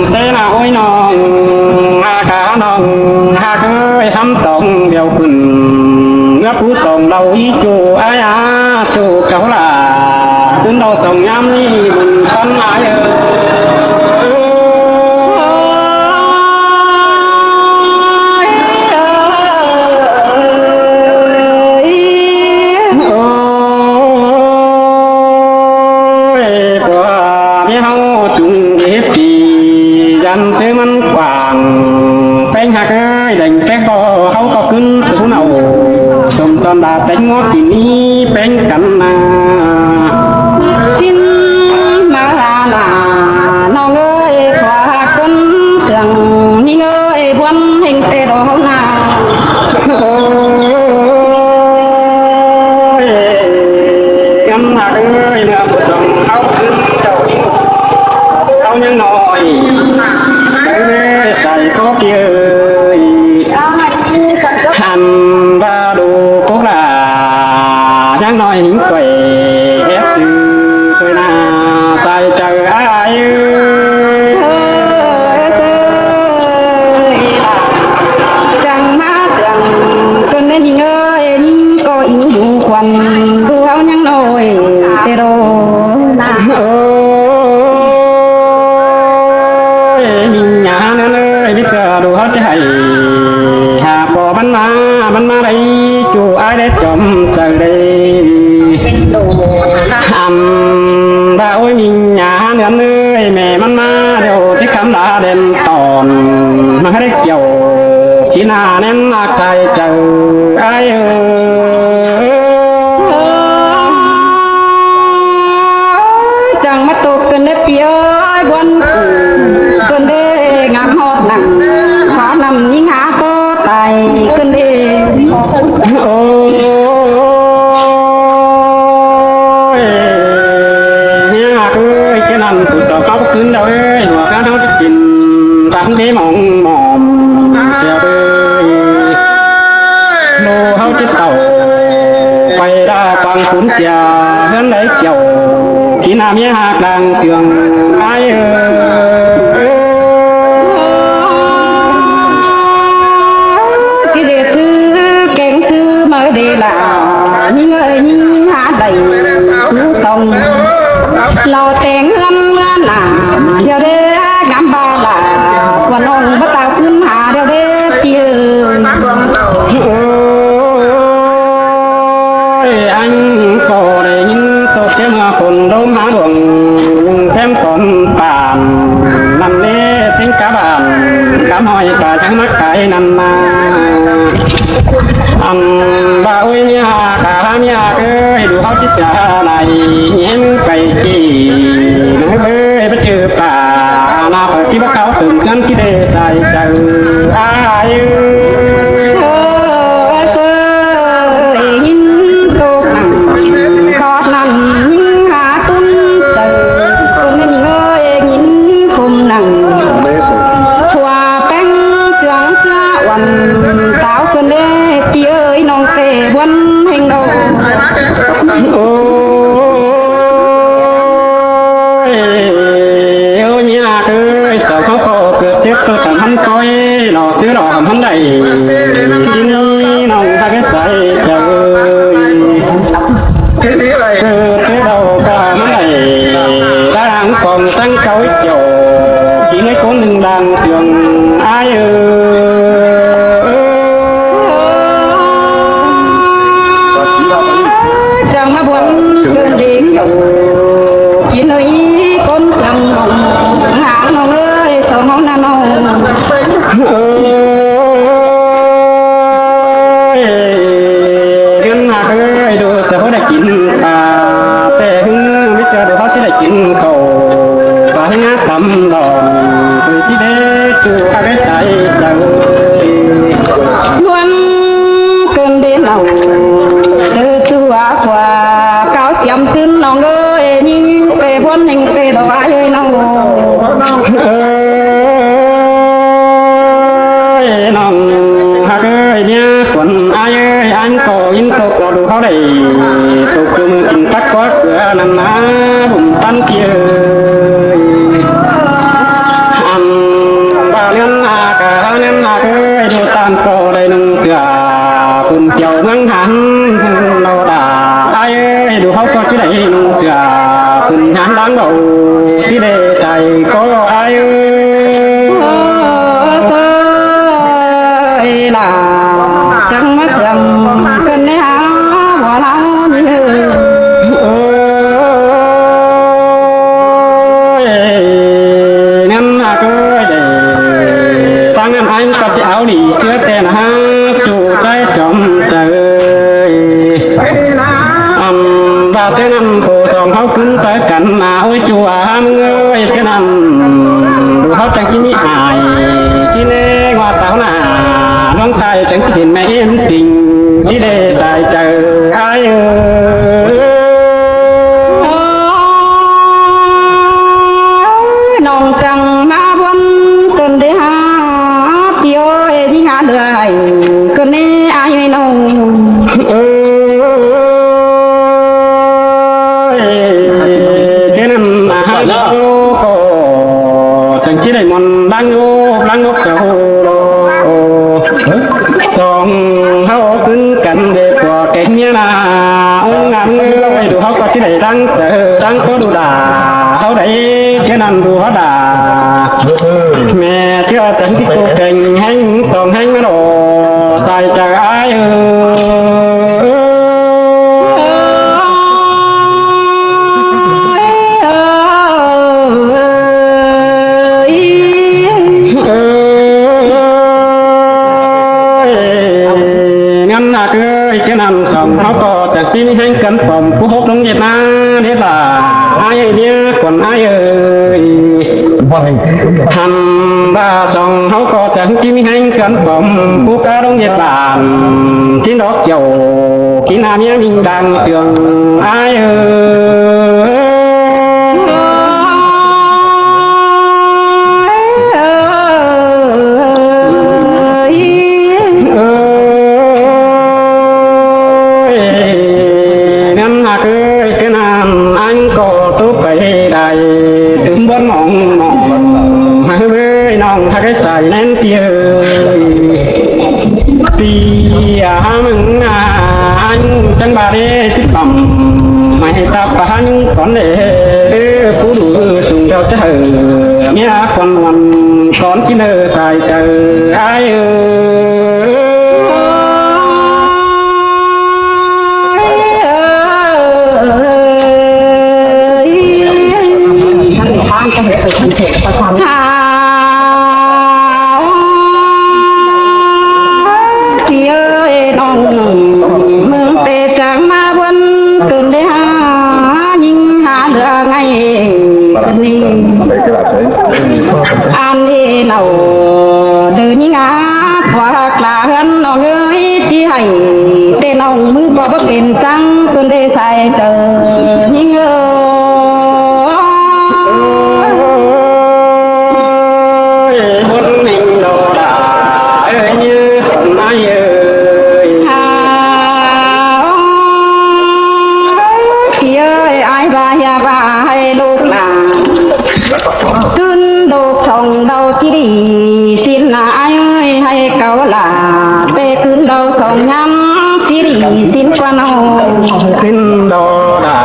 เสนาโอ้ยน้องอาขาน้องหาเคยทำต้องเดียวขึ้นเมื่อผู้ส่งเราอีจูอาญาจูเก่าล่ะขึ้นเราส่งย้ำนี่บุญพันหลายซื้อมันกว่างแป้งหักเอ้ยแดงแซ่บเขาก็ขึ้นสู่เอาสมตอนดาแต่งงอที่นี้แป้งกันนาสิ้นมาลานาน้องเอ้ยขวาคนเสียงนี่เอ้ยบวนเฮงเตดอกนาโอ้ยกันหักเอ้ยเมื่อผู้ชมเขาขึ้นเจ้าเขายังน้อยใส่ก็เกี่ยหันบาดูกุลายังน้อยหิ้งไก่เอฟซีเคยนาใส่เจออายจังมาจังเกินได้ยิงเอ้ยก็อิงอยู่ควันดูเอายังน้อยเตโรนาวิเศษดูเขาจะให้หาพอมันมาได้จู่อายได้จมใจได้บ่าโอ้ยมีหยาเนื้อเนื้อแม่มันมาเดี๋ยวที่คำด่าเด่นตอนมาให้ได้เกี่ยวที่หน้าเน้นหนักใจเจออายจังมาตกกันได้เปียบนกันได้งามฮอดหนังขานำยิ่งหาก็ตายขึ้นเองโอ้ยเนี่ยเอ้ยเช่นนั้นผู้สาวเขาขึ้นเด้อเอ้ยหัวข้าเขาจะกินตักเดมองหมอมเสียเอ้ยโลเขาจะเต่าไปได้ฟังขุนเสียเฮือนไหนเกี่ยวที่น้ำเมียหักดังเสียงไอ้đi là những ơi những há đầy chú tông lò tiếng lâm là giờ đây ngắm ba là còn ông bắt taoขึ้นหาเดี๋ยวได้เกี่ยวanh có để những số tiếng hồn đốm há đường thêm còn bàn nằm lê tiếng cá bàn cám hỏi cả trắng mắt cái nằm màบ่าวเนี่ยขาเนี่ยเอ้ยดูเขาที่เสียไหนเงี้ยไปจีน้องเอ้ยไปเจอป่าหน้าเปิดที่ว่าเขาถึงกันที่ได้ใส่เจออายยินโตนั่งกอดนั่งยิงหาตุ้นเจอคนนี้เอ้ยยินคุมนั่งชัวแป้งเจืองเสื้อวันสาวคนเด้พี่เอ้ยน้องเตะบนเฮงโดโอ้ยโอ้ยเนี่ยเอ้ยสาวเขาก็เกิดเจ็บตัวแต่มันก้อยหล่อซื้อหล่อมันได้ที่นี่น้องตาแก่ใส่เจอเกิดซื้อเราก็มันได้ด่างกองตั้งเขาเกี่ยวที่ในคนหนึ่งดังเสียงอายchẳng mà buồn đường đến đầu chỉ nơi con sầm hàng nông ơi sờ máu na nông gần hạt ơi đồ sẽ có để chín àแต่hưng biết chờ đồ họ sẽ để chín cầu và hưng á tầm lòng từ xí đế từ các cái trái chẳng luôn cơn đến đầu qua cao chậmขึ้นน้องเอ้ยยิ่งไปพ้นแห่งไปดอกเอ้ยน้องน้องฮักเอ้ยเนี่ยคนอ้ายเอ้ยอันก็ยิ่งตกดูเขาได้ตกจุ่มกินตักก็เกลือนั่นนะบุ่มปั้นเกี่ย ban pro đây nung cửa cùng chiều nắng hắn lâu đà ai ơi đủ hốc có chứ đây nung cửa cùng hắn đáng đầu chỉ để tài có ai ơi là chẳng mất dầm cơn né bỏ lao như anh có chiếc áo đi chưa tên ha chủ trái trong trời và tên năm cổ sòng háo cứng tới cảnh mà ôi chùa ham ơi cái năm đủ háo chẳng chỉ nghĩ ai xin ê ngoa táo là non sai chẳng chỉ mẹ em tình chỉ để tại chờ ai nòng trăng ma vân cần để ha đi ngã đời con nè ai hay đâu chế năm mà hai lô cổ chẳng chỉ để mòn lăng ngô sầu còn hao cứng cạnh để của cái như là ông ngắm ơi đủ hao có chỉ để đang chờ đang có đủ đà hao đấy chế năm đủ hao đà mẹ chưa chẳng cái cô kình hành còn hành nó đồ tài chờ ai ngắm là cười chứ nằm sống nó có chẳng chỉ hành cân phòng của hốt trong Việt Nam thế là ai ơi nhé còn ai ơi hằng ba sòng háo có chẳng kim hành cân phòng của cả đông Nhật Bản xin đốc dầu kỹ nam nhé mình đang trường ai ơi năm là cười cái nam anh có tốt cái đài tướng bốn mong hai mươi nòng hai cái sài nén tia tia mừng anh chẳng bà đi xích bầm mày ta bà anh còn để phú đủ dùng theo chờ mía con chỉ nợ tài chờ ai mừng tê chẳng ma vân cơn đế ha nhưng hạ được ngày ni an đi nào từ những á hoặc là hơn nó người chỉ hành tên ông mừng có bất kiện trắng cơn đế sai chờ những muốn mình đồ đã như còn ai ai ba hay lúc là cơn đột phòng đâu chỉ đi xin là ai ơi hay câu là tê cơn đâu phòng nhắm chỉ đi xin qua nào xin đồ đã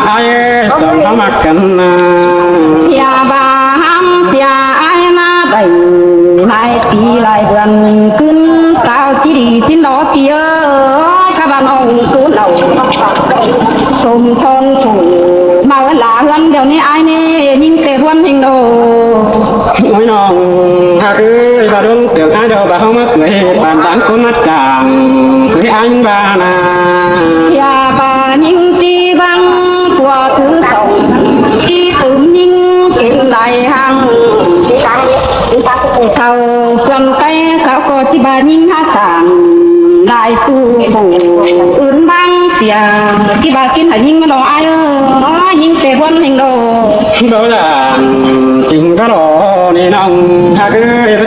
ai sống nó mặc cần nhà ba ham nhà ai na đầy lại tí lại vườn cơn tao chỉ đi xin đó kia các bạn ông xuống đầu sôm thon phủ màu lá hơn điều này ai nè nhưng tệ quân hình đồ nói nòng hạ cứ và đúng tưởng ai đâu bà không mất người bàn tán con mắt càng với anh bà nà nhà bà nhưng chi băng của thứ sống chi tử nhưng kiếm lại hàng sau phần tay sao có chi bà nhưng hát sàng đại tu phủ ướn băng xìa cái bà kiến là nhưng đồ ai nó nhưng tề quân hình đồ đó là chính đó đồ nên ông ha cứ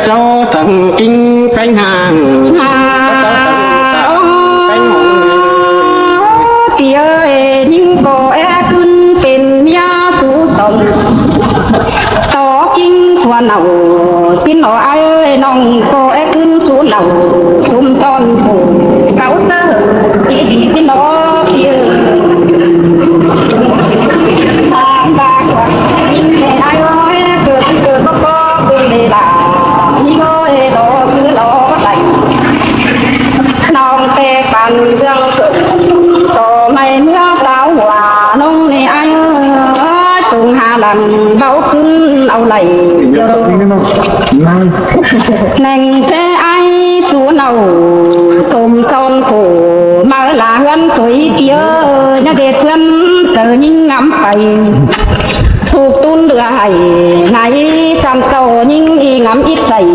cháu sẵn kinh cánh hàng thì ơi nhưng cô e cưng tên nhà sú sống to kinh khoa nào kín nó ai ơi nòng cô ấyขึ้นxuống lầu xung ton phủ cáo tơ chỉ kín nó kia ba quả ai ơi cười có cười để là đi ơi đó cứ lo bắt tay nòng tê bàn dương tổ mày nước táo hòa nông này ai ơi sùng hà làm baoขึ้นเอาไหลnành xe ai xuống nào xôm son khổ mà là hơn tuổi kia nhà để thân cờ nhưng ngắm phải thuộc tôn đưa hay ngày sam sầu nhưng ngắm ít dày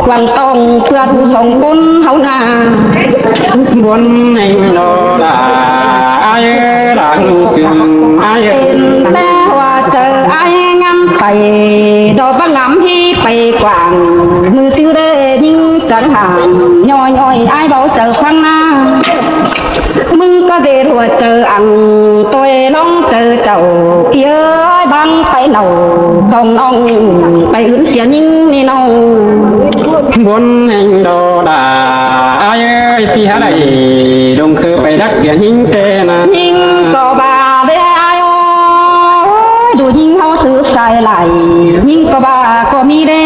quan tông cưa thu sông bún hậu na buồn anh đó là ai đang sương ai té hoa chờ ai ngắm phải đó bác ngắm hi phải quảng người tiêu đề nhưng chẳng hạn nhoi nhoi ai bảo chờ khoan naมึงก็เดือดเจออังตัวน้องเจอเจ้าเยอะบางไปเหล่าของน้องไปอื่นเสียยิ่งนี่น้อง buồn anh đó là ai ơi phi há này đồng cơ phải đắc xiên hình tê na ยิ่งก็บาได้ไอ้โอ้ดูยิ่งเขาซื้อสายไหลยิ่งก็บาก็มีได้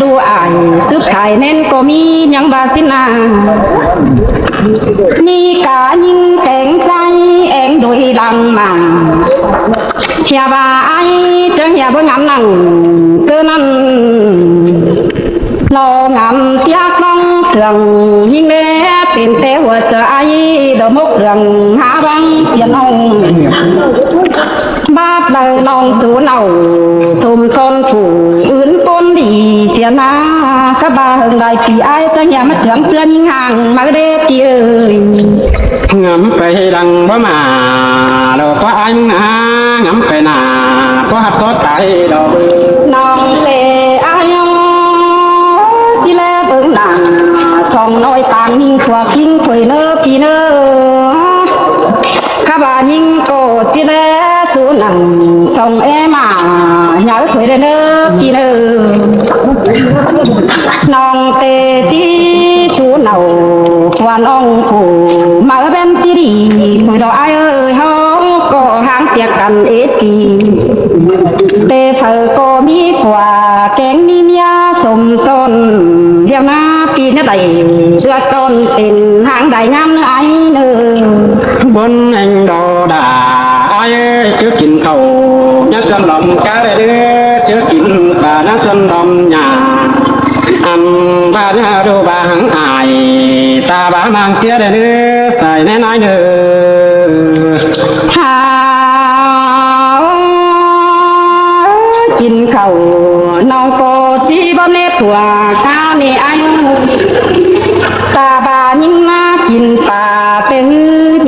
ดูไอ้ซื้อสายเน้นก็มียังบาสินามีกายิ่งแข็งใจเองโดยลังมาเฮียบาไอ้จังเฮียบ่งามนั่งเกินนั้นเรางามเตียกน้องเสื่องยิ่งเล่เป็นเตหัวใจดอกมกเรื่องหาบังเตียนองบาปเลยน้องสูเนาสมซนผู้อื่นปนดีเสียนากะบาเฮิงได้ปีไอ้จังเฮียมาเถื่องเตือนยิ่งห่างมาเด้ปีเอ้ย ngắm phải đằng bó mà đâu có anh ngắm phải nà có hạt có tay đâu น้องเลอายองที่แลเบิ่งหน้าส่องน้อยตางยิ่งขัวคิงถวยเนอพี่เนอข้าบายิ่งโกจิแลสูนังส่องเอมาหยาถวยเนอพี่เนอน้องเตจีสูเนาว่าน้องผู้มาเป็นที่ดีถวยดอกอายเอ้ยเฮาก็ห่างเสียกันเอปีเตเธอก็มีกว่าแกงมีเมียสมต้นเดียวนาปีนี้ใดเลือดต้นเป็นหางใดงามเนื้อไอ้เนื้อ buồn anh đó đã ai ơi chưa kín cầu nhắc xuân lòng cá để đưa chưa kín bà nhắc xuân lòng nhà ăn ba nhà đồ bà hằng ai ta bà mang xía để đưa xài nên ai nữa หากินข้าวน้องโกจีบ่เน็ตหัวข้าวนี่ไอ้ตาบายิ่งมากินปลาเป็น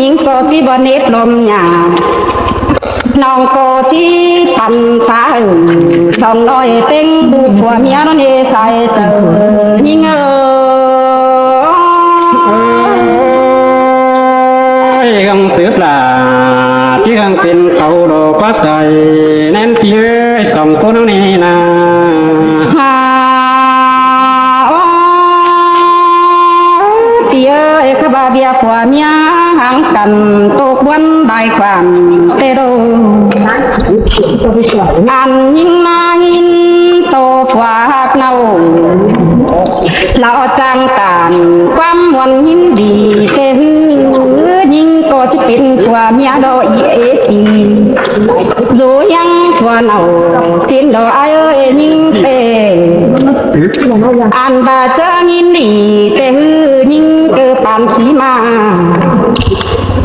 ยิ่งโกจีบ่เน็ตลมหยาน้องโกจีปันฟ้าสองน้อยเต็งดูผัวเมียนั่นเองใส่เจอยิ่งkhông xếp là chứ không tin cầu đồ quá trời nên phía sòng cô nó nè nà หาเตี้ยขบาเบียผัวเมียห่างกันตกวันได้ความเตโรอันยิ่งมายินโตผัวหักเนาเราจังตานความวันยินดีเตหือยิ่งก็จะเป็นผัวเมียดอกอีเอปีdùยังผัวเนาสิ้นดอกไอ้เอ้ยยิ่งเตอันบาเจอยินดีเตหือยิ่งเกิดปานขีมา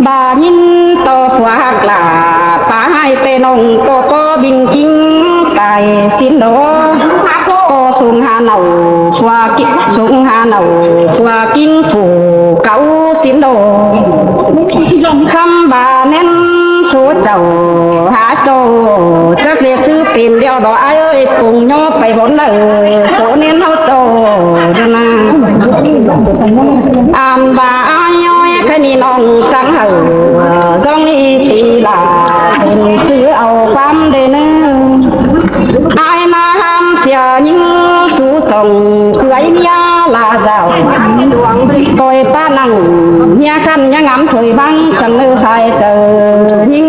บายินโตผัวหักลาป้าให้เตนงก็บิงกิ้งไก่สิ้นดอกก็สูงหาเนาผัวกิสูงหาเนาผัวกิ้งผูเก่าสิ้นดอกคำบาเน้นสูเจ้าหาโจจะเรียกชื่อเป็นเดียวดอกไอ้เอ้ยปุ่งย่อไปบนเลยโสเน้นเฮาโจนะอ่านบาอ้อยแค่นี้น้องสังเหอต้องนี่ทีลาเป็นชื่อเอาความเดนไอ้มาห้ามเสียยิ่ง สูส่งเคยเมียลาเจ้าดวงโดยป้านั่งเมียกันยังงำถอยบังสังเลือไทยเจอยิ่ง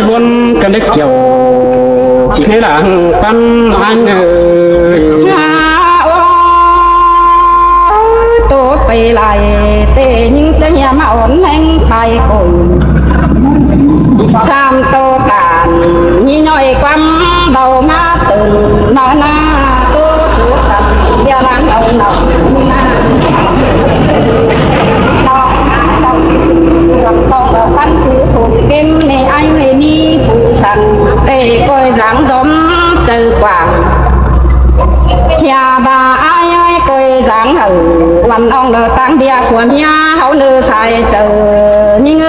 บนกันเล็กเกี่ยวที่ให้หลังปันอันตัวไปไหลเตยิ่งจะอย่ามาอ่อนแห้งไทยคนสามโตกันยี่น้อยความเบามาตื่นมาหน้าตัวสุขันเดียวรังเอาหน่อยหน้าต้องเอาพันคือถูกเก็มในไอ้นี่ผู้สันเตะก้อยหลังล้มเจอกว่าอย่าบ่าไอ้ก้อยหลังวันอ่องเดือตั้งเดียขวญยาเขาเลือไทยเจอยิ่ง